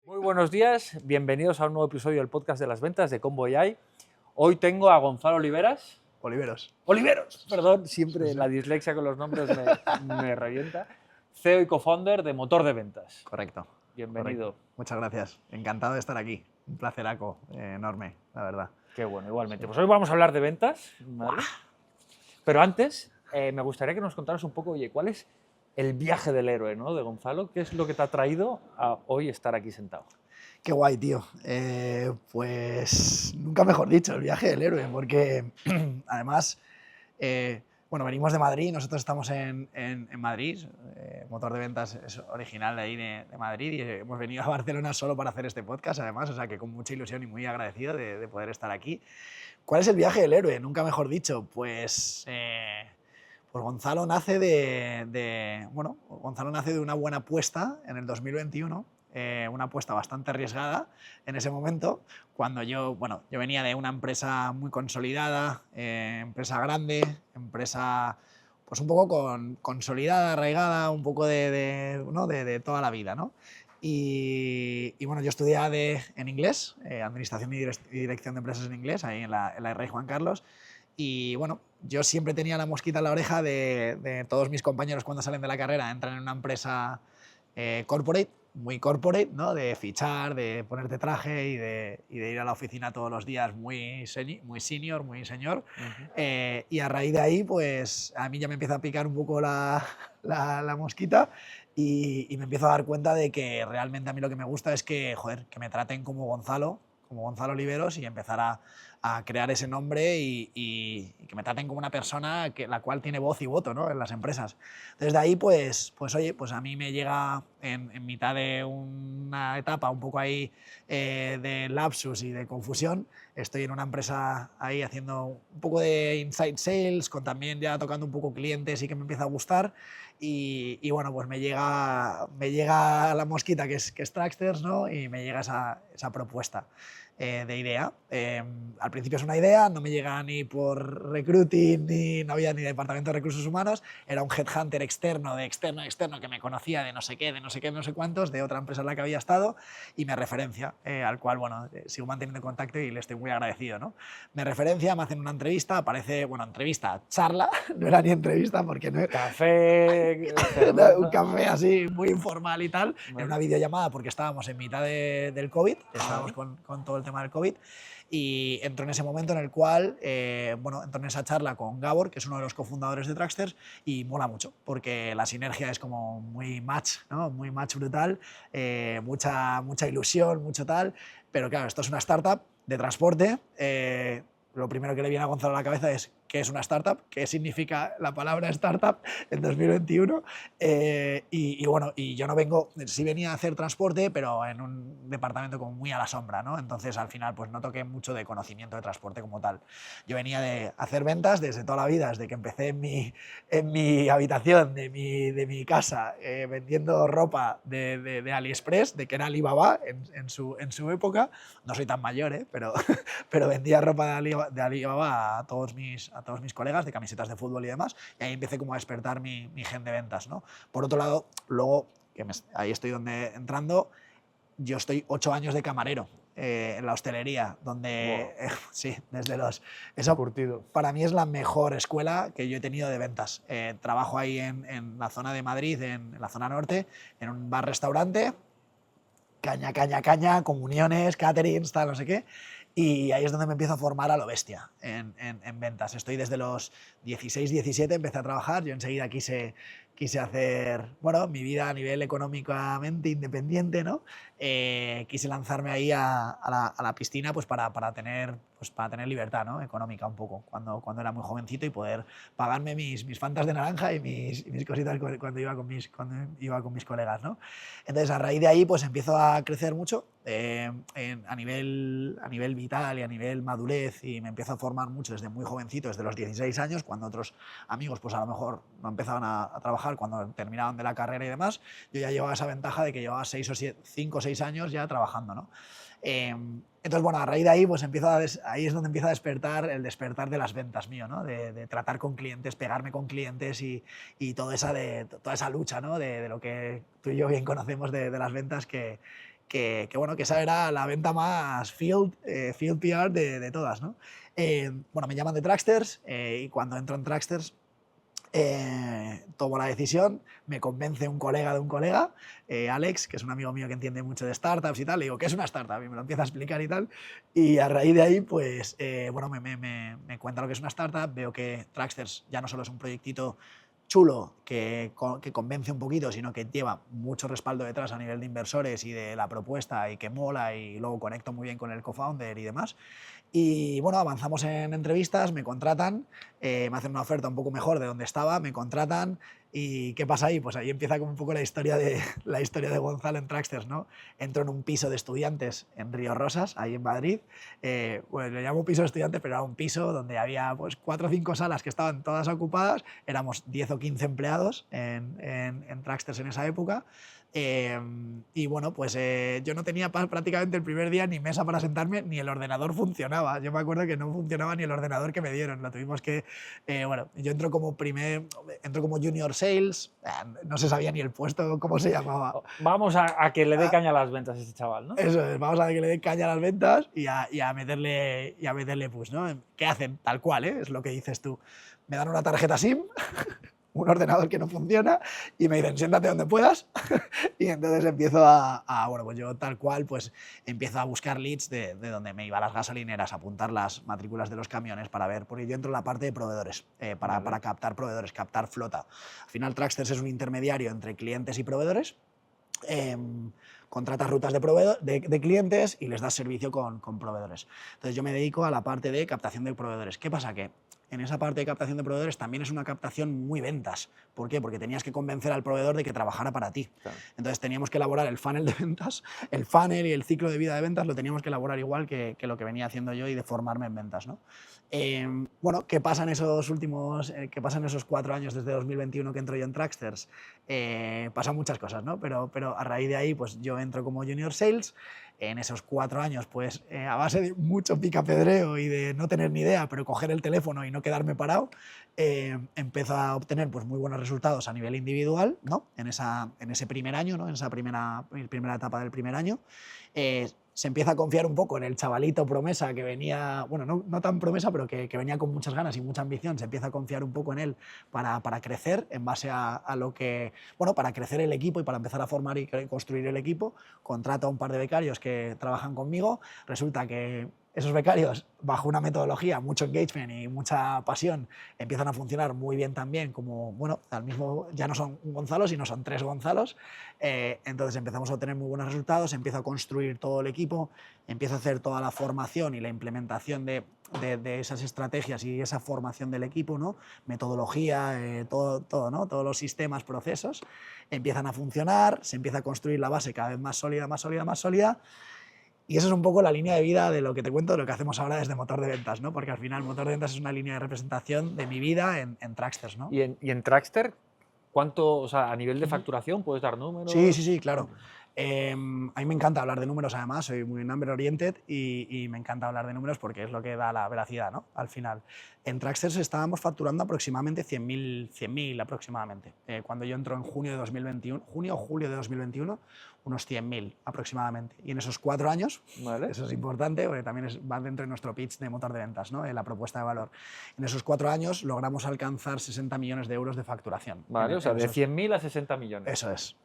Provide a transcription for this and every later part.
Muy buenos días, bienvenidos a un nuevo episodio del podcast de las ventas de Combo AI. Hoy tengo a Gonzalo Oliveras. Oliveros, perdón, siempre la dislexia con los nombres me revienta. CEO y co-founder de Motor de Ventas. Correcto. Bienvenido. Correcto. Muchas gracias. Encantado de estar aquí. Un placeraco enorme, la verdad. Qué bueno, igualmente. Pues hoy vamos a hablar de ventas, ¿vale? Pero antes, me gustaría que nos contaras un poco, oye, ¿cuál es el viaje del héroe, ¿no? De Gonzalo? ¿Qué es lo que te ha traído a hoy estar aquí sentado? Qué guay, tío. Pues nunca mejor dicho, el viaje del héroe, porque además, bueno, venimos de Madrid, nosotros estamos en Madrid, Motor de Ventas es original de ahí de Madrid y hemos venido a Barcelona solo para hacer este podcast, además, o sea que con mucha ilusión y muy agradecido de poder estar aquí. ¿Cuál es el viaje del héroe? Nunca mejor dicho, pues Gonzalo nace Gonzalo nace de una buena apuesta en el 2021, una apuesta bastante arriesgada en ese momento, cuando yo venía de una empresa muy consolidada, empresa grande, empresa pues un poco consolidada, arraigada, un poco de toda la vida, ¿no? Y bueno, yo estudié en inglés, Administración y Dirección de Empresas en inglés, ahí en la Rey Juan Carlos. Y bueno, yo siempre tenía la mosquita en la oreja de todos mis compañeros cuando salen de la carrera, entran en una empresa corporate, muy corporate, ¿no? De fichar, de ponerte traje y de ir a la oficina todos los días muy senior, muy señor. Y a raíz de ahí, pues a mí ya me empieza a picar un poco la mosquita y me empiezo a dar cuenta de que realmente a mí lo que me gusta es que, joder, que me traten como Gonzalo Oliveros y empezar a crear ese nombre y que me traten como una persona la cual tiene voz y voto, ¿no? En las empresas. Desde ahí, pues oye, pues a mí me llega en mitad de una etapa un poco ahí de lapsus y de confusión. Estoy en una empresa ahí haciendo un poco de inside sales, con también ya tocando un poco clientes y que me empieza a gustar. Y bueno, pues me llega la mosquita que es Tracksters, ¿no? Y me llega esa propuesta de idea. Al principio es una idea, no me llega ni por recruiting, ni no había ni departamento de recursos humanos, era un headhunter externo que me conocía de no sé qué, no sé cuántos, de otra empresa en la que había estado y me referencia, al cual, bueno, sigo manteniendo contacto y le estoy muy agradecido, ¿no? Me referencia, me hacen una entrevista, aparece, bueno, entrevista, charla, no era ni entrevista porque no Café, un café así muy informal y tal, en una videollamada porque estábamos en mitad del COVID, estábamos con todo el tema del COVID y entro en ese momento en el cual, entro en esa charla con Gabor, que es uno de los cofundadores de Tracksters y mola mucho porque la sinergia es como muy match, ¿no? Muy match brutal, mucha ilusión, mucho tal, pero claro, esto es una startup de transporte. Lo primero que le viene a Gonzalo a la cabeza es ¿qué es una startup? ¿Qué significa la palabra startup en 2021? Y bueno, y yo no vengo, sí venía a hacer transporte, pero en un departamento como muy a la sombra, ¿no? Entonces al final pues no toqué mucho de conocimiento de transporte como tal. Yo venía de hacer ventas desde toda la vida, desde que empecé en mi habitación de mi casa, vendiendo ropa de AliExpress, de que era Alibaba en su época. No soy tan mayor, pero vendía ropa de Alibaba a todos mis colegas, de camisetas de fútbol y demás, y ahí empecé como a despertar mi gen de ventas, ¿no? Por otro lado, luego, ahí estoy entrando, yo estoy 8 años de camarero en la hostelería, donde, wow. sí, eso Curtido. para mí es la mejor escuela que yo he tenido de ventas. Trabajo ahí en la zona de Madrid, en la zona norte, en un bar-restaurante, caña, comuniones, caterings, tal, no sé qué. Y ahí es donde me empiezo a formar a lo bestia en ventas. Estoy desde los 16, 17, empecé a trabajar. Yo enseguida quise hacer, bueno, mi vida a nivel económicamente independiente, ¿no? Quise lanzarme ahí a la piscina pues para tener libertad, ¿no? Económica un poco, cuando era muy jovencito y poder pagarme mis fantas de naranja y mis cositas cuando iba con mis colegas, ¿no? Entonces, a raíz de ahí, pues empiezo a crecer mucho a nivel vital y a nivel madurez, y me empiezo a formar mucho desde muy jovencito, desde los 16 años, cuando otros amigos pues a lo mejor no empezaban a trabajar, cuando terminaban de la carrera y demás. Yo ya llevaba esa ventaja de que llevaba 5 o 6 años ya trabajando, ¿no? Entonces, bueno, a raíz de ahí, pues ahí es donde empieza a despertar el despertar de las ventas mío, ¿no? De tratar con clientes, pegarme con clientes y toda esa lucha, ¿no? De lo que tú y yo bien conocemos de las ventas, que bueno, que esa era la venta más field PR de todas, ¿no? Bueno, me llaman de Tracksters y cuando entro en Tracksters tomo la decisión, me convence un colega de un colega, Alex, que es un amigo mío que entiende mucho de startups y tal, le digo, ¿qué es una startup? Y me lo empieza a explicar y tal, y a raíz de ahí, pues, bueno, me cuenta lo que es una startup, veo que Tracksters ya no solo es un proyectito chulo que convence un poquito, sino que lleva mucho respaldo detrás a nivel de inversores y de la propuesta y que mola y luego conecto muy bien con el co-founder y demás. Y bueno, avanzamos en entrevistas, me contratan, me hacen una oferta un poco mejor de donde estaba, me contratan y ¿qué pasa ahí? Pues ahí empieza como un poco la historia de Gonzalo en Tracksters, ¿no? Entro en un piso de estudiantes en Río Rosas, ahí en Madrid. Bueno, le llamo piso de estudiantes, pero era un piso donde había pues 4 o 5 salas que estaban todas ocupadas, éramos 10 o 15 empleados en Tracksters en esa época. Y bueno, pues yo no tenía prácticamente el primer día ni mesa para sentarme, ni el ordenador funcionaba. Yo me acuerdo que no funcionaba ni el ordenador que me dieron. Lo tuvimos que, bueno, yo entro como junior sales, no se sabía ni el puesto, cómo se llamaba. Vamos a que le dé caña a las ventas a este chaval, ¿no? Eso es, vamos a que le dé caña a las ventas y a meterle push, ¿no? ¿Qué hacen? Tal cual, ¿eh? Es lo que dices tú. Me dan una tarjeta SIM, un ordenador que no funciona y me dicen, siéntate donde puedas. Y entonces empiezo bueno, pues yo tal cual, pues empiezo a buscar leads de donde me iba a las gasolineras, a apuntar las matrículas de los camiones para ver, porque yo entro en la parte de proveedores, para captar proveedores, captar flota. Al final Tracksters es un intermediario entre clientes y proveedores. Contratas rutas de clientes y les das servicio con proveedores. Entonces yo me dedico a la parte de captación de proveedores. ¿Qué pasa? Que en esa parte de captación de proveedores también es una captación muy ventas. ¿Por qué? Porque tenías que convencer al proveedor de que trabajara para ti. Claro. Entonces teníamos que elaborar el funnel de ventas, el funnel y el ciclo de vida de ventas lo teníamos que elaborar igual que lo que venía haciendo yo y de formarme en ventas, ¿no? Bueno, ¿qué pasa en esos 4 años desde 2021 que entro yo en Tracksters? Pasan muchas cosas, ¿no? Pero a raíz de ahí, pues yo entro como junior sales. En esos 4 años, pues a base de mucho picapedreo y de no tener ni idea, pero coger el teléfono y no quedarme parado, empiezo a obtener pues, muy buenos resultados a nivel individual, ¿no? En ese primer año, ¿no? En esa primera etapa del primer año. Se empieza a confiar un poco en el chavalito promesa que venía, bueno, no tan promesa, pero que venía con muchas ganas y mucha ambición, se empieza a confiar un poco en él para crecer en base a lo que, bueno, para crecer el equipo y para empezar a formar y construir el equipo. Contrato a un par de becarios que trabajan conmigo, resulta que esos becarios, bajo una metodología, mucho engagement y mucha pasión, empiezan a funcionar muy bien también, como, bueno, al mismo, ya no son un Gonzalo, sino son 3 Gonzalos. Entonces empezamos a obtener muy buenos resultados, empiezo a construir todo el equipo, empiezo a hacer toda la formación y la implementación de esas estrategias y esa formación del equipo, ¿no? Metodología, todo, ¿no? Todos los sistemas, procesos, empiezan a funcionar, se empieza a construir la base cada vez más sólida, más sólida, más sólida. Y eso es un poco la línea de vida de lo que te cuento, de lo que hacemos ahora desde Motor de Ventas, ¿no? Porque al final Motor de Ventas es una línea de representación de mi vida en Tracksters, ¿no? ¿Y en Trackster, cuánto, o sea, a nivel de facturación, puedes dar números? Sí, claro. A mí me encanta hablar de números, además, soy muy number oriented y me encanta hablar de números porque es lo que da la veracidad, ¿no? Al final. En Tracksters estábamos facturando aproximadamente 100.000 aproximadamente. Cuando yo entro en junio o julio de 2021, unos 100.000 aproximadamente. Y en esos 4 años, vale, eso es importante porque también va dentro de nuestro pitch de Motor de Ventas, ¿no? La propuesta de valor. En esos 4 años logramos alcanzar 60 millones de euros de facturación. Vale, o sea, de 100.000 a 60 millones. Eso es.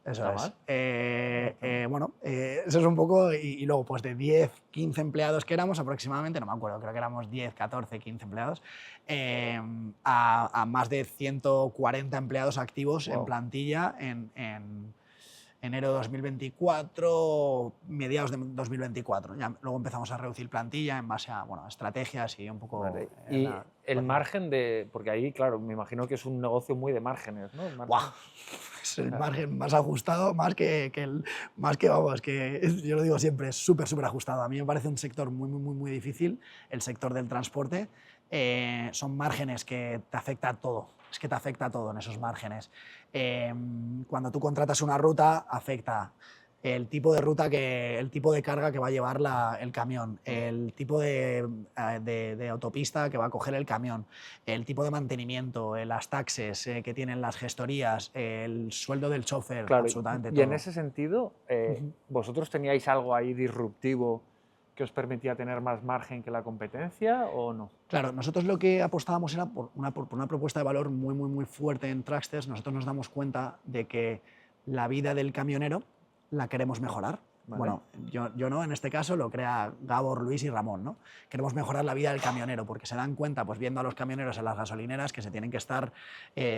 Bueno, eso es un poco, y luego pues de 10, 15 empleados que éramos aproximadamente, no me acuerdo, creo que éramos 10, 14, 15 empleados, a más de 140 empleados activos en plantilla en enero de 2024, mediados de 2024. Ya luego empezamos a reducir plantilla en base a estrategias y un poco... Vale. Y el margen de... Porque ahí, claro, me imagino que es un negocio muy de márgenes, ¿no? Es el margen más ajustado, más que yo lo digo siempre, es súper ajustado. A mí me parece un sector muy difícil, el sector del transporte. Son márgenes que te afecta a todo. Es que te afecta a todo en esos márgenes. Cuando tú contratas una ruta, afecta el tipo de ruta, el tipo de carga que va a llevar el camión, el tipo de autopista que va a coger el camión, el tipo de mantenimiento, las taxes que tienen las gestorías, el sueldo del chofer, claro, absolutamente y todo. en ese sentido, ¿vosotros teníais algo ahí disruptivo que os permitía tener más margen que la competencia o no? Claro, nosotros lo que apostábamos era por una propuesta de valor muy fuerte en Traxters. Nosotros nos damos cuenta de que la vida del camionero la queremos mejorar. Vale. Bueno, yo no, en este caso lo crea Gabor, Luis y Ramón, ¿no? Queremos mejorar la vida del camionero porque se dan cuenta, pues viendo a los camioneros en las gasolineras, que se tienen que estar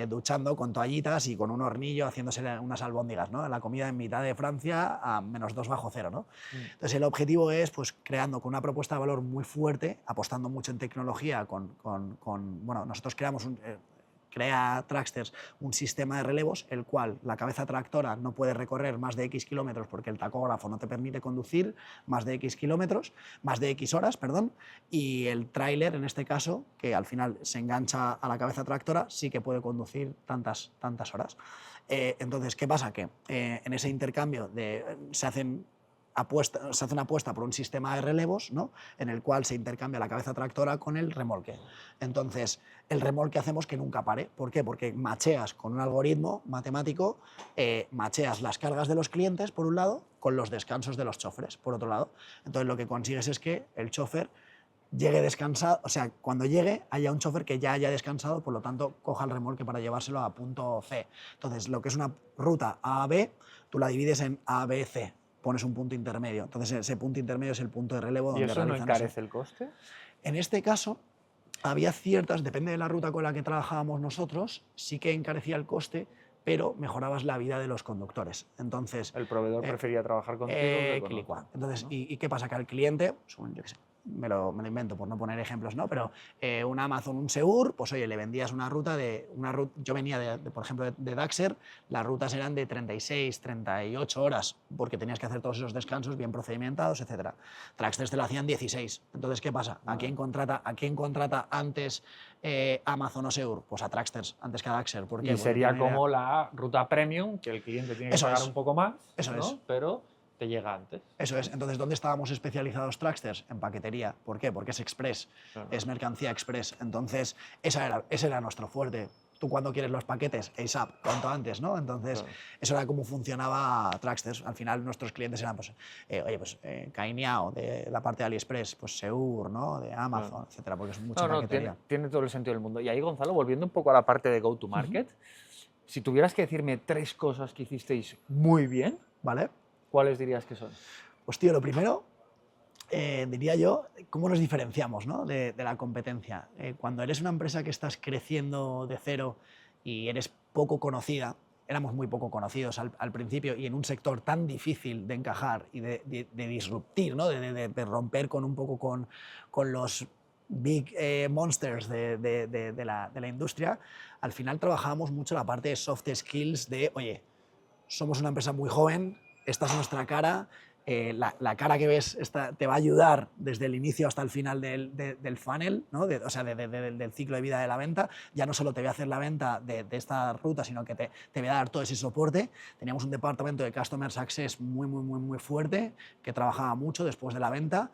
duchando con toallitas y con un hornillo haciéndose unas albóndigas, ¿no? La comida en mitad de Francia a -2 bajo cero, ¿no? Entonces el objetivo es, pues, creando con una propuesta de valor muy fuerte, apostando mucho en tecnología, bueno, nosotros creamos crea Traxters un sistema de relevos, el cual la cabeza tractora no puede recorrer más de X kilómetros porque el tacógrafo no te permite conducir más de X kilómetros, más de X horas, perdón, y el tráiler, en este caso, que al final se engancha a la cabeza tractora, sí que puede conducir tantas horas. Entonces, ¿qué pasa? Que en ese intercambio se hace una apuesta por un sistema de relevos, ¿no? En el cual se intercambia la cabeza tractora con el remolque. Entonces, el remolque hacemos que nunca pare. ¿Por qué? Porque macheas con un algoritmo matemático, macheas las cargas de los clientes, por un lado, con los descansos de los choferes, por otro lado. Entonces, lo que consigues es que el chofer llegue descansado, o sea, cuando llegue haya un chofer que ya haya descansado, por lo tanto, coja el remolque para llevárselo a punto C. Entonces, lo que es una ruta A a B, tú la divides en A, B, C. Pones un punto intermedio. Entonces, ese punto intermedio es el punto de relevo donde realizan. ¿Y eso no encarece el coste? En este caso, había ciertas, depende de la ruta con la que trabajábamos nosotros, sí que encarecía el coste, pero mejorabas la vida de los conductores. Entonces, el proveedor prefería trabajar contigo que con otro, entonces, ¿no? ¿Y qué pasa? Que al cliente, yo qué sé, me lo invento por no poner ejemplos, ¿no? Pero un Amazon, un Seur, pues oye, le vendías una ruta yo venía por ejemplo, de Daxer, las rutas eran de 36, 38 horas, porque tenías que hacer todos esos descansos bien procedimentados, etc. Traxters te lo hacían 16. Entonces, ¿qué pasa? ¿A quién contrata antes Amazon o Seur? Pues a Traxters, antes que a Daxer. ¿Por qué? Y sería como la ruta premium, que el cliente tiene que pagar un poco más, ¿no? Pero te llega antes. Eso es. Entonces, ¿dónde estábamos especializados Traxters? En paquetería. ¿Por qué? Porque es express, es mercancía express. Entonces, ese era nuestro fuerte. Tú cuando quieres los paquetes, ASAP, cuanto antes, ¿no? Entonces, eso era cómo funcionaba Traxters. Al final, nuestros clientes eran, pues, Cainiao, de la parte de AliExpress, pues Seur, ¿no? De Amazon, etcétera, porque es mucha paquetería. Tiene todo el sentido del mundo. Y ahí, Gonzalo, volviendo un poco a la parte de go-to-market, si tuvieras que decirme 3 cosas que hicisteis muy bien, ¿vale? ¿Cuáles dirías que son? Pues tío, lo primero, diría yo, cómo nos diferenciamos, ¿no? de la competencia. Cuando eres una empresa que estás creciendo de cero y eres poco conocida, éramos muy poco conocidos al principio y en un sector tan difícil de encajar y de disruptir, ¿no? de romper un poco con los big monsters de la industria, al final trabajábamos mucho la parte de soft skills de, oye, somos una empresa muy joven, esta es nuestra cara, la cara que ves te va a ayudar desde el inicio hasta el final del funnel, ¿no? del ciclo de vida de la venta. Ya no solo te voy a hacer la venta de esta ruta, sino que te voy a dar todo ese soporte. Teníamos un departamento de Customer Success muy fuerte, que trabajaba mucho después de la venta.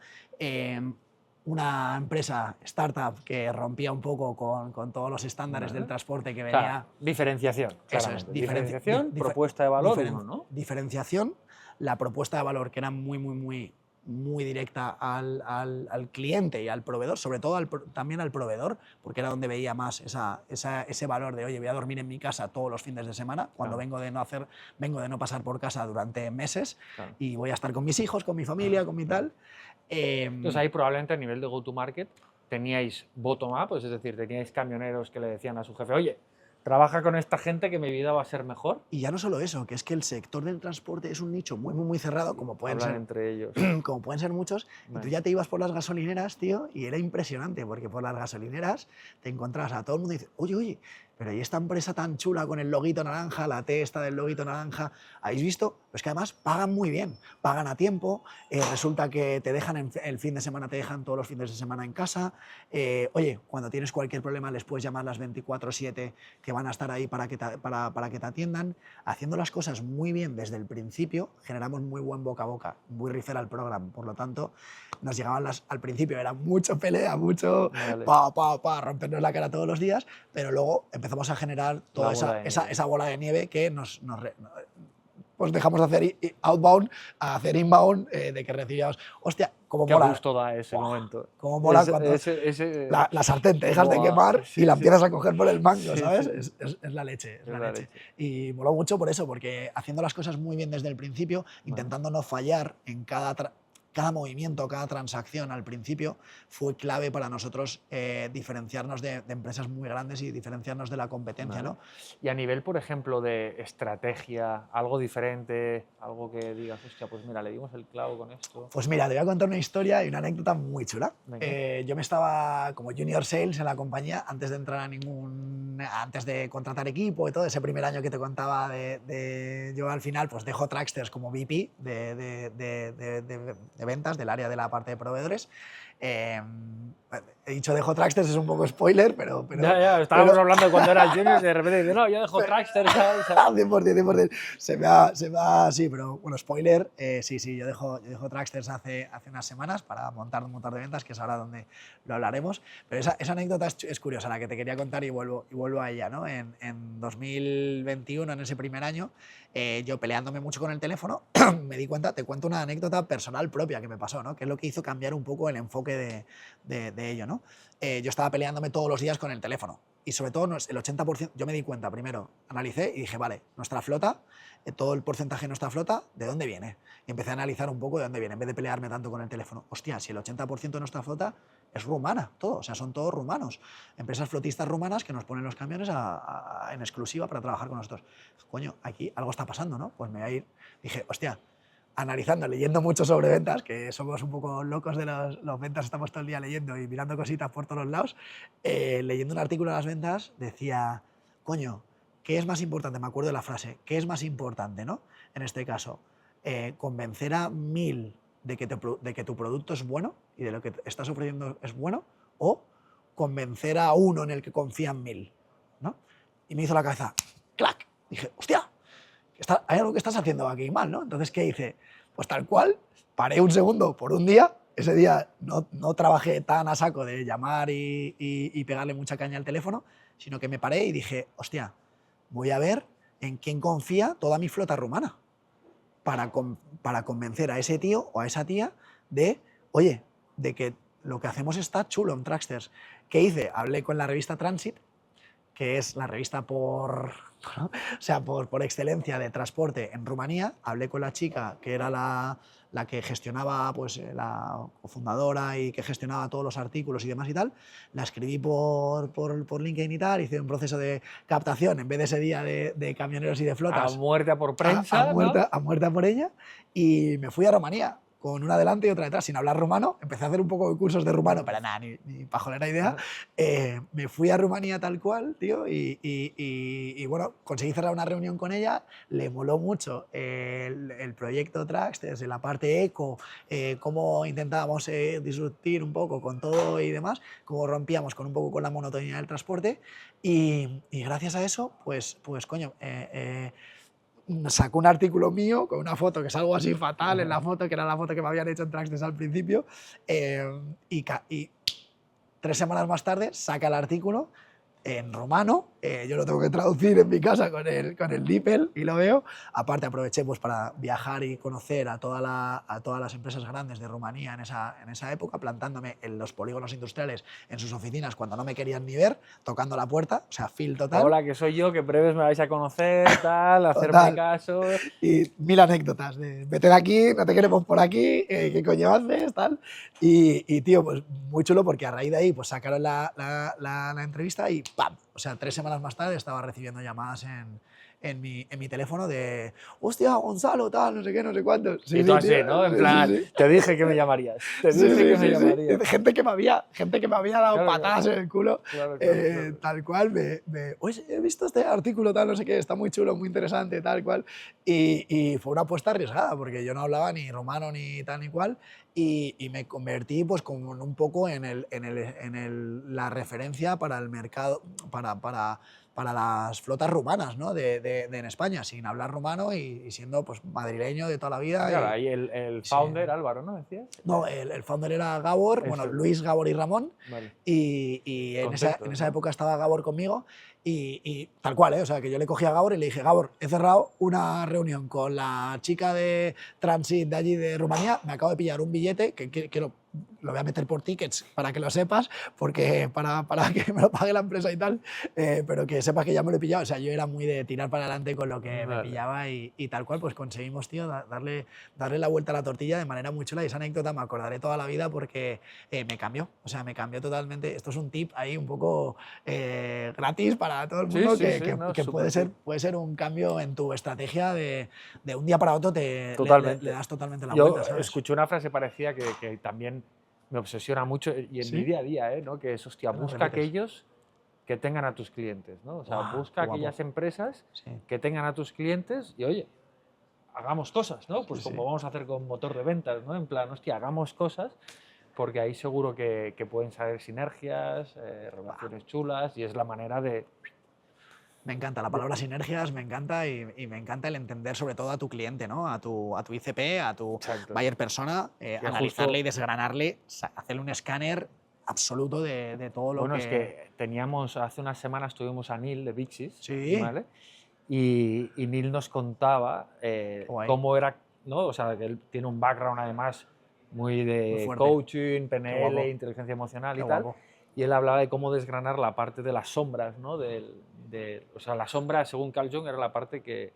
Una empresa startup que rompía un poco con todos los estándares del transporte que venía. Claro, diferenciación. Eso es, diferenciación, propuesta de valor, ¿no? Diferenciación, la propuesta de valor que era muy directa al cliente y al proveedor, sobre todo también al proveedor, porque era donde veía más ese valor de, oye, voy a dormir en mi casa todos los fines de semana, cuando vengo de no pasar por casa durante meses, y voy a estar con mis hijos, con mi familia, con mi tal. Entonces ahí probablemente a nivel de go-to-market teníais bottom-up, es decir, teníais camioneros que le decían a su jefe, oye, trabaja con esta gente que mi vida va a ser mejor. Y ya no solo eso, que es que el sector del transporte es un nicho muy cerrado, como pueden ser entre ellos. Como pueden ser muchos. Y tú ya te ibas por las gasolineras, tío, y era impresionante, porque por las gasolineras te encontrabas a todo el mundo y dices, oye, pero ¿y esta empresa tan chula con el loguito naranja, la T esta del loguito naranja? ¿Habéis visto? Pues que además pagan muy bien, pagan a tiempo, resulta que te dejan el fin de semana, te dejan todos los fines de semana en casa. Oye, cuando tienes cualquier problema les puedes llamar las 24/7 que van a estar ahí para que te atiendan. Haciendo las cosas muy bien desde el principio, generamos muy buen boca a boca, muy referral program. Por lo tanto, nos llegaban al principio, era mucho pelea, mucho rompernos la cara todos los días, pero luego empezamos a generar toda esa bola de nieve que pues dejamos de hacer outbound a hacer inbound, de que recibíamos, hostia, cómo mola. Qué gusto da ese momento. Cómo mola cuando la sartén te dejas de quemar y la empiezas a coger por el mango, ¿sabes? Es la leche, es la leche. Y moló mucho por eso, porque haciendo las cosas muy bien desde el principio, intentando no fallar en cada movimiento, cada transacción al principio, fue clave para nosotros diferenciarnos de empresas muy grandes y diferenciarnos de la competencia. ¿No? Y a nivel, por ejemplo, de estrategia, algo diferente, algo que digas, hostia, pues mira, le dimos el clavo con esto. Pues mira, te voy a contar una historia y una anécdota muy chula. Yo me estaba como junior sales en la compañía antes de entrar antes de contratar equipo y todo, ese primer año que te contaba yo al final pues dejo Tracksters como VP de ventas del área de la parte de proveedores. He dicho dejo Tracksters, es un poco spoiler, pero estábamos hablando de cuando eras junior y de repente dices, no, yo dejo Tracksters. 100%, se me va, sí, pero bueno, spoiler, sí, yo dejo Tracksters hace unas semanas para montar un motor de ventas, que es ahora donde lo hablaremos, pero esa anécdota es curiosa, la que te quería contar y vuelvo a ella, ¿no? En 2021, en ese primer año, yo peleándome mucho con el teléfono, me di cuenta, te cuento una anécdota personal propia que me pasó, ¿no? Que es lo que hizo cambiar un poco el enfoque de ello, ¿no? Yo estaba peleándome todos los días con el teléfono y sobre todo el 80%, yo me di cuenta primero, analicé y dije, vale, nuestra flota, todo el porcentaje de nuestra flota, ¿de dónde viene? Y empecé a analizar un poco de dónde viene, en vez de pelearme tanto con el teléfono. Hostia, si el 80% de nuestra flota es rumana, todo, o sea, son todos rumanos. Empresas flotistas rumanas que nos ponen los camiones en exclusiva para trabajar con nosotros. Coño, aquí algo está pasando, ¿no? Pues me voy a ir, dije, hostia, analizando, leyendo mucho sobre ventas, que somos un poco locos de los ventas, estamos todo el día leyendo y mirando cositas por todos los lados, leyendo un artículo de las ventas, decía, coño, ¿qué es más importante? Me acuerdo de la frase, ¿qué es más importante, no? En este caso, convencer a 1000 de que tu producto es bueno y de lo que estás ofreciendo es bueno, o convencer a uno en el que confían 1000, ¿no? Y me hizo la cabeza, ¡clac! Dije, hostia, hay algo que estás haciendo aquí mal, ¿no? Entonces, ¿qué hice? Pues tal cual, paré un segundo por un día, ese día no trabajé tan a saco de llamar y pegarle mucha caña al teléfono, sino que me paré y dije, hostia, voy a ver en quién confía toda mi flota rumana para convencer a ese tío o a esa tía de, oye, de que lo que hacemos está chulo en Tracksters. ¿Qué hice? Hablé con la revista Transit, que es la revista por excelencia de transporte en Rumanía. Hablé con la chica que era la que gestionaba, pues la cofundadora y que gestionaba todos los artículos y demás y tal. La escribí por LinkedIn y tal, hice un proceso de captación en vez de ese día de camioneros y de flotas. A muerte por prensa, a muerte por ella, y me fui a Rumanía con una delante y otra detrás, sin hablar rumano. Empecé a hacer un poco de cursos de rumano, pero nada, ni pajolera idea. Me fui a Rumanía tal cual, tío, y bueno, conseguí cerrar una reunión con ella. Le moló mucho el proyecto Tracksters, la parte eco, cómo intentábamos disruptir un poco con todo y demás, cómo rompíamos un poco con la monotonía del transporte, y gracias a eso, pues coño, sacó un artículo mío con una foto que es algo así fatal en la foto, que era la foto que me habían hecho en Tracksters al principio, y 3 semanas más tarde saca el artículo en rumano, yo lo tengo que traducir en mi casa con el DeepL y lo veo. Aparte aproveché pues para viajar y conocer a todas las empresas grandes de Rumanía en esa época, plantándome en los polígonos industriales, en sus oficinas, cuando no me querían ni ver, tocando la puerta, o sea, feel total. Hola, que soy yo, que breves me vais a conocer, tal, hacerme caso. Y 1000 anécdotas de vete de aquí, no te queremos por aquí, ¿qué coño haces? Tal. Y tío, pues muy chulo, porque a raíz de ahí pues sacaron la entrevista y ¡pam! o sea, 3 semanas más tarde estaba recibiendo llamadas en mi teléfono de hostia, Gonzalo, tal, no sé qué, no sé cuántos. Sí, y tú así, ¿no? En plan, te dije que me llamarías. Te dije que me llamarías. Gente que me había dado patadas en el culo. Claro. Tal cual, oye, he visto este artículo, tal, no sé qué, está muy chulo, muy interesante, tal cual. Y fue una apuesta arriesgada, porque yo no hablaba ni rumano ni tal ni cual. Y me convertí pues como un poco en la referencia para el mercado, para las flotas rumanas, ¿no? en España, sin hablar rumano y siendo pues madrileño de toda la vida. Claro, ahí el founder, Álvaro, ¿no? ¿Decías? No, el founder era Gabor, bueno, Luis, Gabor y Ramón. Vale. Y en esa época estaba Gabor conmigo y tal cual, ¿eh? O sea, que yo le cogí a Gabor y le dije, Gabor, he cerrado una reunión con la chica de Transit de allí de Rumanía, me acabo de pillar un billete que lo voy a meter por tickets para que lo sepas, porque para que me lo pague la empresa y tal, pero que sepas que ya me lo he pillado. O sea, yo era muy de tirar para adelante con lo que me pillaba y tal cual, pues conseguimos, tío, darle la vuelta a la tortilla de manera muy chula y esa anécdota me acordaré toda la vida porque me cambió. O sea, me cambió totalmente. Esto es un tip ahí un poco gratis para todo el mundo que puede ser un cambio en tu estrategia de un día para otro le das totalmente la vuelta, ¿sabes? Yo escuché una frase parecida que también me obsesiona mucho y en mi día a día, ¿no? Que es, hostia, busca aquellos que tengan a tus clientes, ¿no? O sea, busca aquellas empresas que tengan a tus clientes y, oye, hagamos cosas, ¿no? Pues como vamos a hacer con motor de ventas, ¿no? En plan, hostia, hagamos cosas porque ahí seguro que pueden salir sinergias, relaciones chulas y es la manera de... Me encanta la palabra sinergias, me encanta y me encanta el entender sobre todo a tu cliente, ¿no? A tu ICP, a tu buyer persona, analizarle y desgranarle, hacerle un escáner absoluto de todo lo que... Bueno, es que teníamos, hace unas semanas tuvimos a Neil de Vixis, ¿vale? Y Neil nos contaba cómo era, ¿no? O sea, que él tiene un background además muy de coaching, PNL, inteligencia emocional y tal. Y él hablaba de cómo desgranar la parte de las sombras, ¿no? O sea, la sombra, según Carl Jung, era la parte que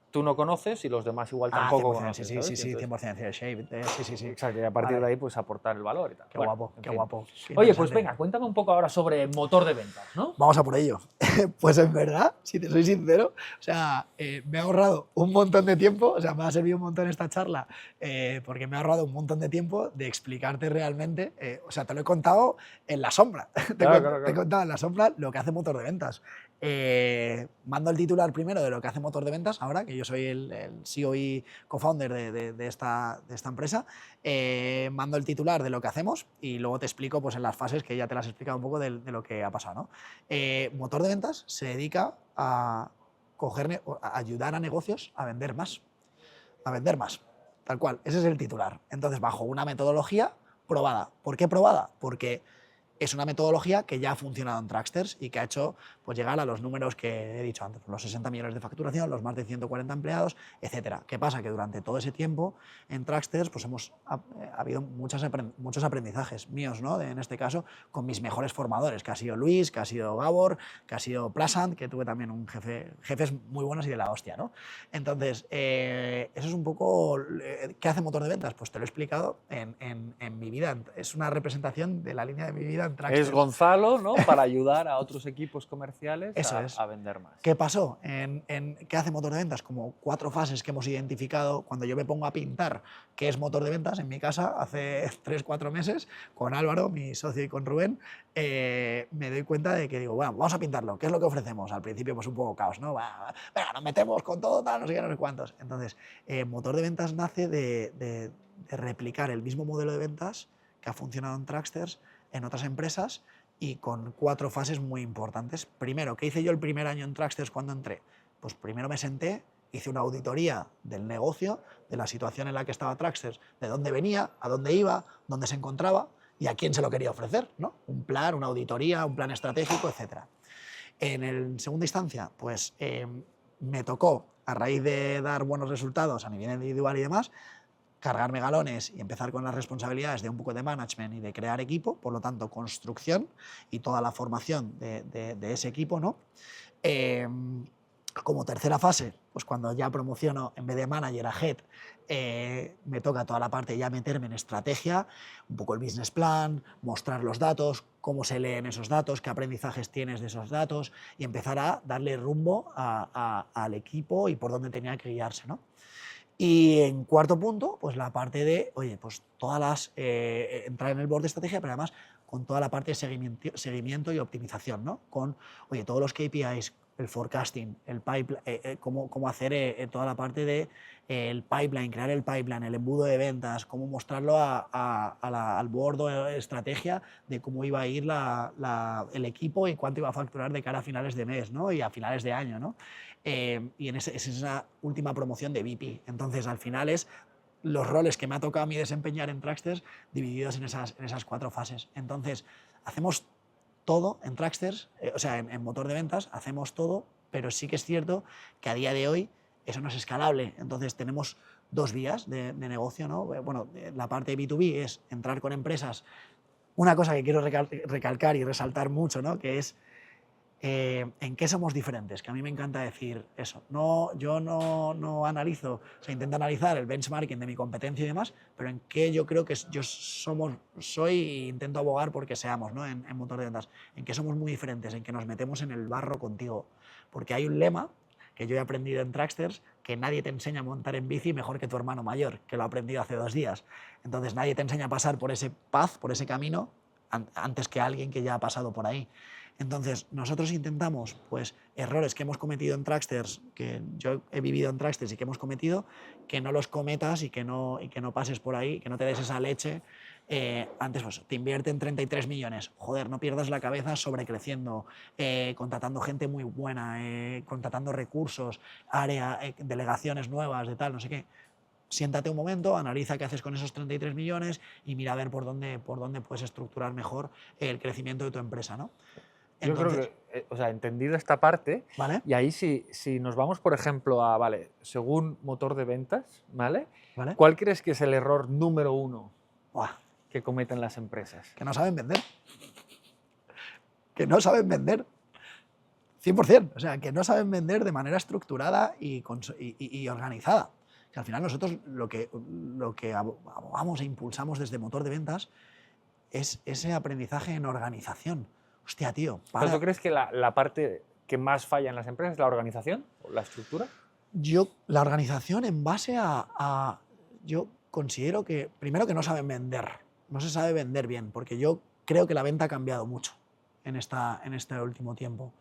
tú no conoces y los demás igual tampoco conocen. Sí, 100% shape. Sí. Exacto, y a partir de ahí pues aportar el valor y tal. Qué guapo, qué guapo. Oye, pues venga, cuéntame un poco ahora sobre motor de ventas, ¿no? Vamos a por ello. Pues en verdad, si te soy sincero, o sea, me ha ahorrado un montón de tiempo, o sea, me ha servido un montón esta charla, porque me ha ahorrado un montón de tiempo de explicarte realmente, o sea, te lo he contado en la sombra, te he contado en la sombra lo que hace motor de ventas. Mando el titular primero de lo que hace motor de ventas, ahora que yo soy el CEO y co-founder de esta empresa, mando el titular de lo que hacemos y luego te explico pues, en las fases que ya te las he explicado un poco de lo que ha pasado, ¿no? Motor de ventas se dedica a ayudar a negocios a vender más, tal cual, ese es el titular. Entonces, bajo una metodología probada. ¿Por qué probada? Porque es una metodología que ya ha funcionado en Tracksters y que ha hecho pues, llegar a los números que he dicho antes, los 60 millones de facturación, los más de 140 empleados, etc. ¿Qué pasa? Que durante todo ese tiempo en Tracksters pues, ha habido muchos aprendizajes míos, ¿no? En este caso, con mis mejores formadores, que ha sido Luis, que ha sido Gabor, que ha sido Plasant, que tuve también jefes muy buenos y de la hostia, ¿no? Entonces, eso es un poco... ¿Qué hace motor de ventas? Pues te lo he explicado en mi vida. Es una representación de la línea de mi vida en Tracksters. Es Gonzalo, ¿no? Para ayudar a otros equipos comerciales a vender más. ¿Qué pasó? ¿Qué hace motor de ventas? Como 4 fases que hemos identificado cuando yo me pongo a pintar qué es motor de ventas en mi casa hace 3-4 meses con Álvaro, mi socio, y con Rubén, me doy cuenta de que digo, bueno, vamos a pintarlo. ¿Qué es lo que ofrecemos? Al principio pues un poco caos, ¿no? Venga, nos metemos con todo, tal, no sé qué, no sé cuántos. Entonces, motor de ventas nace de replicar el mismo modelo de ventas que ha funcionado en Tracksters en otras empresas y con 4 fases muy importantes. Primero, ¿qué hice yo el primer año en Tracksters cuando entré? Pues primero me senté, hice una auditoría del negocio, de la situación en la que estaba Tracksters, de dónde venía, a dónde iba, dónde se encontraba y a quién se lo quería ofrecer, ¿no? Un plan, una auditoría, un plan estratégico, etc. En segunda instancia, pues me tocó, a raíz de dar buenos resultados a nivel individual y demás, cargarme galones y empezar con las responsabilidades de un poco de management y de crear equipo, por lo tanto, construcción y toda la formación de ese equipo, ¿no? Como tercera fase, pues cuando ya promociono en vez de manager a head, me toca toda la parte ya meterme en estrategia, un poco el business plan, mostrar los datos, cómo se leen esos datos, qué aprendizajes tienes de esos datos y empezar a darle rumbo al equipo y por dónde tenía que guiarse, ¿no? Y en cuarto punto, pues la parte de, oye, pues todas las, entrar en el board de estrategia, pero además con toda la parte de seguimiento y optimización, ¿no? Con, oye, todos los KPIs, el forecasting, el pipeline, cómo hacer toda la parte de el pipeline, crear el pipeline, el embudo de ventas, cómo mostrarlo al board de estrategia de cómo iba a ir el equipo y cuánto iba a facturar de cara a finales de mes, ¿no? Y a finales de año, ¿no? Y es esa última promoción de VP. Entonces, al final es los roles que me ha tocado a mí desempeñar en Tracksters divididos en esas 4 fases. Entonces, hacemos todo en Tracksters, o sea, en motor de ventas, hacemos todo, pero sí que es cierto que a día de hoy eso no es escalable. Entonces, tenemos 2 vías de negocio, ¿no? Bueno, la parte de B2B es entrar con empresas. Una cosa que quiero recalcar y resaltar mucho, ¿no? Que es en qué somos diferentes, que a mí me encanta decir eso. Yo no analizo, o sea, intento analizar el benchmarking de mi competencia y demás, pero en qué yo creo que soy e intento abogar porque seamos, ¿no? en motor de ventas, en qué somos muy diferentes, en que nos metemos en el barro contigo. Porque hay un lema que yo he aprendido en Tracksters, que nadie te enseña a montar en bici mejor que tu hermano mayor, que lo ha aprendido hace 2 días. Entonces nadie te enseña a pasar por ese path, por ese camino, antes que alguien que ya ha pasado por ahí. Entonces, nosotros intentamos, pues, errores que hemos cometido en Tracksters, que yo he vivido en Tracksters y que hemos cometido, que no los cometas y que no pases por ahí, que no te des esa leche. Antes, pues, te invierten 33 millones. Joder, no pierdas la cabeza sobrecreciendo, contratando gente muy buena, contratando recursos, delegaciones nuevas, de tal, no sé qué. Siéntate un momento, analiza qué haces con esos 33 millones y mira a ver por dónde puedes estructurar mejor el crecimiento de tu empresa, ¿no? Entonces, yo creo que, o sea, entendido esta parte, ¿vale? Y ahí si nos vamos, por ejemplo, a, vale, según motor de ventas, ¿vale? ¿Vale? ¿Cuál crees que es el error número 1 Buah. que cometen las empresas? Que no saben vender. Que no saben vender. 100%. O sea, que no saben vender de manera estructurada y organizada. Que al final nosotros lo que abogamos e impulsamos desde motor de ventas es ese aprendizaje en organización. Hostia, tío. ¿Pero tú crees que la parte que más falla en las empresas es la organización o la estructura? La organización en base yo considero que, primero, que no saben vender. No se sabe vender bien, porque yo creo que la venta ha cambiado mucho en este último tiempo.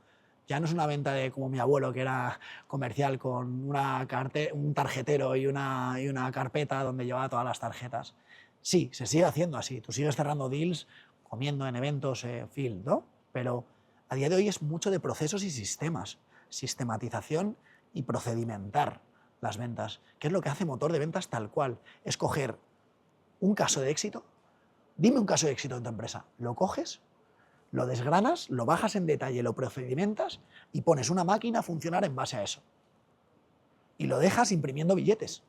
Ya no es una venta de como mi abuelo, que era comercial con un tarjetero y una carpeta donde llevaba todas las tarjetas. Sí, se sigue haciendo así. Tú sigues cerrando deals, comiendo en eventos field, ¿no? Pero a día de hoy es mucho de procesos y sistemas, sistematización y procedimentar las ventas. ¿Qué es lo que hace motor de ventas tal cual? Es coger un caso de éxito, dime un caso de éxito en tu empresa, lo coges, lo desgranas, lo bajas en detalle, lo procedimentas y pones una máquina a funcionar en base a eso. Y lo dejas imprimiendo billetes,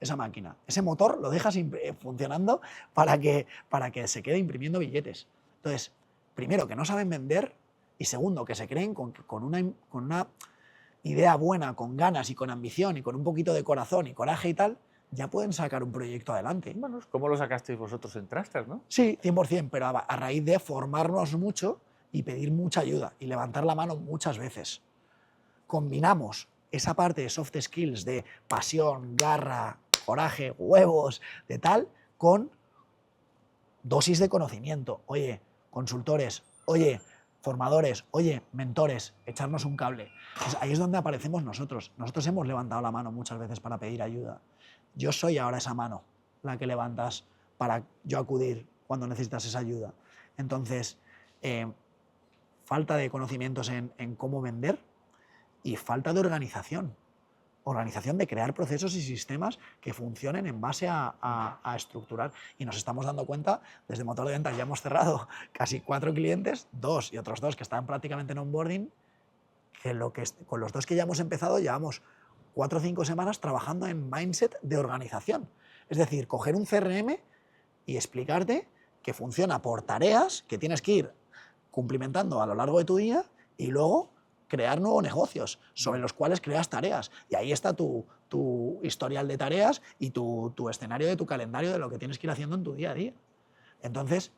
esa máquina. Ese motor lo dejas funcionando para que se quede imprimiendo billetes. Entonces, primero, que no saben vender, y segundo, que se creen con una idea buena, con ganas y con ambición y con un poquito de corazón y coraje y tal, ya pueden sacar un proyecto adelante. Bueno, ¿cómo lo sacasteis vosotros en Tracksters, no? Sí, 100%, pero a raíz de formarnos mucho y pedir mucha ayuda y levantar la mano muchas veces. Combinamos esa parte de soft skills de pasión, garra, coraje, huevos, de tal, con dosis de conocimiento. Oye, consultores, oye, formadores, oye, mentores, echarnos un cable. Pues ahí es donde aparecemos nosotros. Nosotros hemos levantado la mano muchas veces para pedir ayuda. Yo soy ahora esa mano, la que levantas para yo acudir cuando necesitas esa ayuda. Entonces, falta de conocimientos en cómo vender y falta de organización. Organización de crear procesos y sistemas que funcionen en base a estructurar. Y nos estamos dando cuenta, desde motor de ventas ya hemos cerrado casi 4 clientes, 2 y otros 2 que están prácticamente en onboarding, que con los 2 que ya hemos empezado llevamos 4 o 5 semanas trabajando en mindset de organización. Es decir, coger un CRM y explicarte que funciona por tareas que tienes que ir cumplimentando a lo largo de tu día y luego crear nuevos negocios sobre los cuales creas tareas. Y ahí está tu historial de tareas y tu escenario de tu calendario de lo que tienes que ir haciendo en tu día a día. Entonces,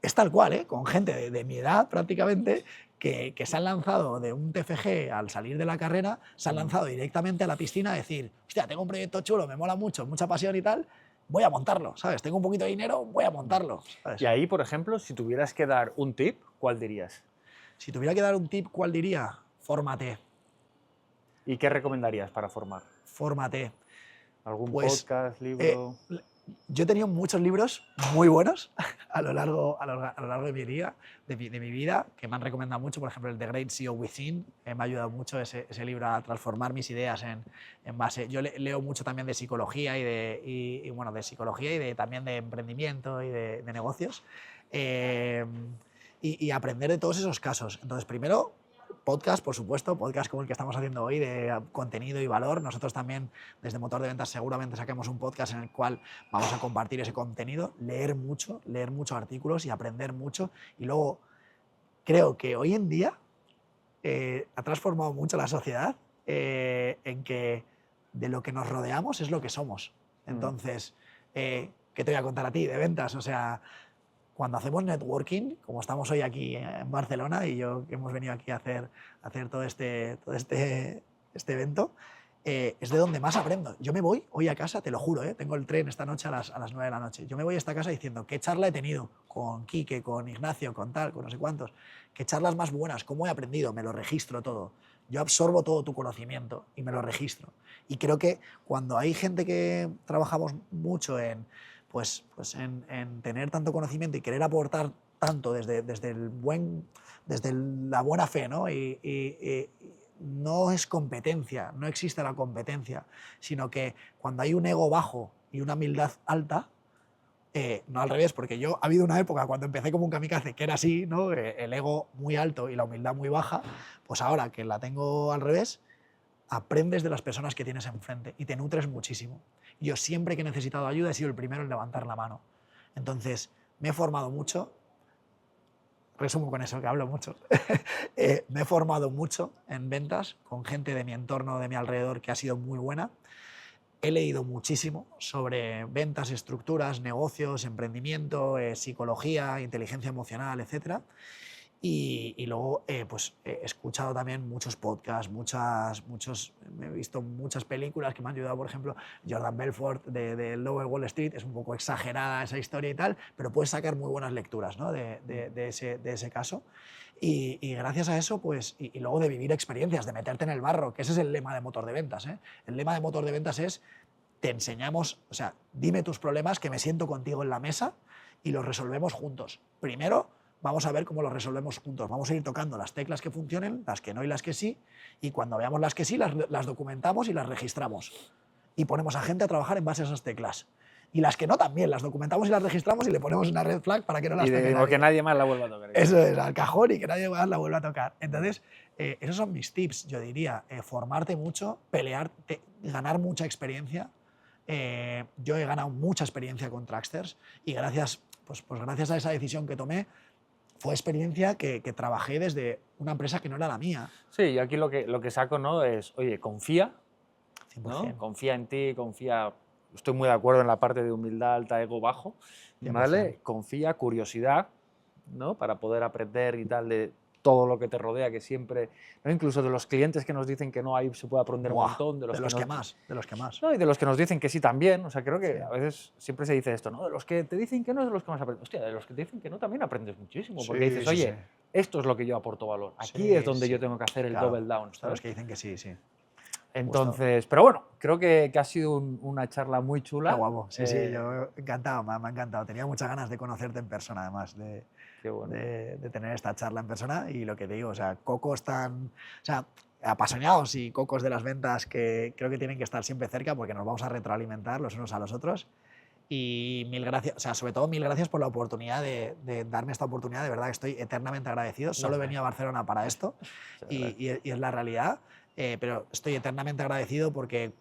es tal cual, ¿eh? Con gente de mi edad prácticamente, que se han lanzado de un TFG al salir de la carrera, se han lanzado directamente a la piscina a decir, hostia, tengo un proyecto chulo, me mola mucho, mucha pasión y tal, voy a montarlo, ¿sabes? Tengo un poquito de dinero, voy a montarlo, ¿sabes? Y ahí, por ejemplo, si tuvieras que dar un tip, ¿cuál dirías? Si tuviera que dar un tip, ¿cuál diría? Fórmate. ¿Y qué recomendarías para formar? Fórmate. ¿Algún Pues, podcast, libro? yo he tenido muchos libros muy buenos a lo largo de mi vida, que me han recomendado mucho. Por ejemplo, el The Great CEO Within, me ha ayudado mucho ese libro a transformar mis ideas en base. Yo leo mucho también de psicología bueno, de psicología y también de emprendimiento y de negocios, y aprender de todos esos casos. Entonces, primero, podcast, por supuesto, podcast como el que estamos haciendo hoy de contenido y valor. Nosotros también desde Motor de Ventas seguramente saquemos un podcast en el cual vamos a compartir ese contenido, leer muchos artículos y aprender mucho. Y luego creo que hoy en día ha transformado mucho la sociedad en que de lo que nos rodeamos es lo que somos. Entonces, ¿qué te voy a contar a ti de ventas? O sea, cuando hacemos networking, como estamos hoy aquí en Barcelona y yo que hemos venido aquí a hacer todo este evento, es de donde más aprendo. Yo me voy hoy a casa, te lo juro, tengo el tren esta noche a las 9 de la noche. Yo me voy a esta casa diciendo qué charla he tenido con Quique, con Ignacio, con tal, con no sé cuántos, qué charlas más buenas, cómo he aprendido, me lo registro todo. Yo absorbo todo tu conocimiento y me lo registro. Y creo que cuando hay gente que trabajamos mucho en tener tanto conocimiento y querer aportar tanto desde la buena fe, ¿no? Y no es competencia, no existe la competencia, sino que cuando hay un ego bajo y una humildad alta, no al revés, porque ha habido una época cuando empecé como un kamikaze que era así, ¿no? El ego muy alto y la humildad muy baja, pues ahora que la tengo al revés, aprendes de las personas que tienes enfrente y te nutres muchísimo. Yo siempre que he necesitado ayuda he sido el primero en levantar la mano. Entonces, me he formado mucho, resumo con eso, que hablo mucho, me he formado mucho en ventas con gente de mi entorno, de mi alrededor, que ha sido muy buena. He leído muchísimo sobre ventas, estructuras, negocios, emprendimiento, psicología, inteligencia emocional, etc. Y luego pues he escuchado también muchos podcasts, he visto muchas películas que me han ayudado. Por ejemplo, Jordan Belfort de Lower Wall Street, es un poco exagerada esa historia y tal, pero puedes sacar muy buenas lecturas, ¿no? de ese caso. Y gracias a eso, pues, y luego de vivir experiencias, de meterte en el barro, que ese es el lema de Motor de Ventas. El lema de Motor de Ventas es, te enseñamos, o sea, dime tus problemas, que me siento contigo en la mesa y los resolvemos juntos. Primero, vamos a ver cómo lo resolvemos juntos. Vamos a ir tocando las teclas que funcionen, las que no y las que sí, y cuando veamos las que sí, las documentamos y las registramos. Y ponemos a gente a trabajar en base a esas teclas. Y las que no también, las documentamos y las registramos y le ponemos una red flag para que no las toque nadie. Que nadie más la vuelva a tocar. Eso es, al cajón, y que nadie más la vuelva a tocar. Entonces, esos son mis tips, yo diría. Formarte mucho, pelearte, ganar mucha experiencia. Yo he ganado mucha experiencia con Tracksters y gracias a esa decisión que tomé, fue experiencia que trabajé desde una empresa que no era la mía. Sí, y aquí lo que saco, ¿no? Es, oye, confía, 100%. ¿no? Confía en ti, confía. Estoy muy de acuerdo en la parte de humildad alta, ego bajo, ¿vale? 100%. Confía, curiosidad, ¿no? Para poder aprender y tal de todo lo que te rodea, que siempre, ¿no? Incluso de los clientes que nos dicen que no, ahí se puede aprender un montón. De los que más. No, y de los que nos dicen que sí también. O sea, creo que a veces siempre se dice esto, ¿no? De los que te dicen que no, es de los que más aprendes. Hostia, de los que te dicen que no también aprendes muchísimo. Porque dices, oye, esto es lo que yo aporto valor. Aquí es donde yo tengo que hacer el double down. De los que dicen que sí, sí. Entonces, pero bueno, creo que ha sido una charla muy chula. Qué guapo. Sí, yo encantado, me ha encantado. Tenía muchas ganas de conocerte en persona, además, de tener esta charla en persona. Y lo que te digo, o sea, cocos apasionados y cocos de las ventas que creo que tienen que estar siempre cerca porque nos vamos a retroalimentar los unos a los otros. Y mil gracias, o sea, sobre todo mil gracias por la oportunidad de darme esta oportunidad. De verdad que estoy eternamente agradecido. Solo he venido a Barcelona para esto y es la realidad. Pero estoy eternamente agradecido porque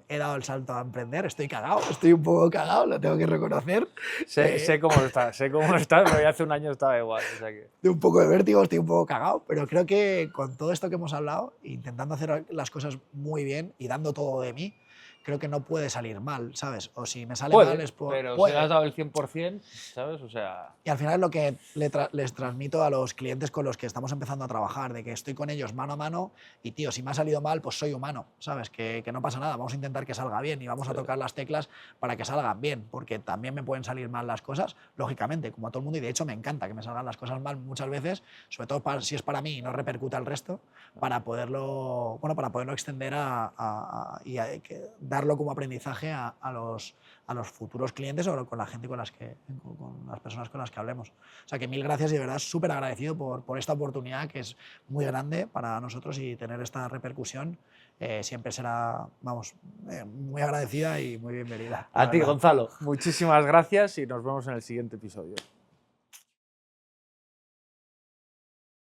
he dado el salto a emprender. Estoy cagado, estoy un poco cagado, lo tengo que reconocer. Sé cómo estás, pero ya hace un año estaba igual. O sea que... De un poco de vértigo, estoy un poco cagado, pero creo que con todo esto que hemos hablado, intentando hacer las cosas muy bien y dando todo de mí, creo que no puede salir mal, ¿sabes? O si me sale mal es por... Pero si le has dado el 100%, ¿sabes? O sea... Y al final es lo que les transmito a los clientes con los que estamos empezando a trabajar, de que estoy con ellos mano a mano y, tío, si me ha salido mal, pues soy humano, ¿sabes? Que no pasa nada, vamos a intentar que salga bien y vamos a tocar las teclas para que salgan bien, porque también me pueden salir mal las cosas, lógicamente, como a todo el mundo, y de hecho me encanta que me salgan las cosas mal muchas veces, sobre todo si es para mí y no repercute al resto, para poderlo extender y darlo como aprendizaje a los futuros clientes o con la gente con las personas con las que hablemos. O sea que mil gracias y de verdad súper agradecido por esta oportunidad que es muy grande para nosotros y tener esta repercusión siempre será, vamos, muy agradecida y muy bienvenida. A ti, Gonzalo, muchísimas gracias y nos vemos en el siguiente episodio.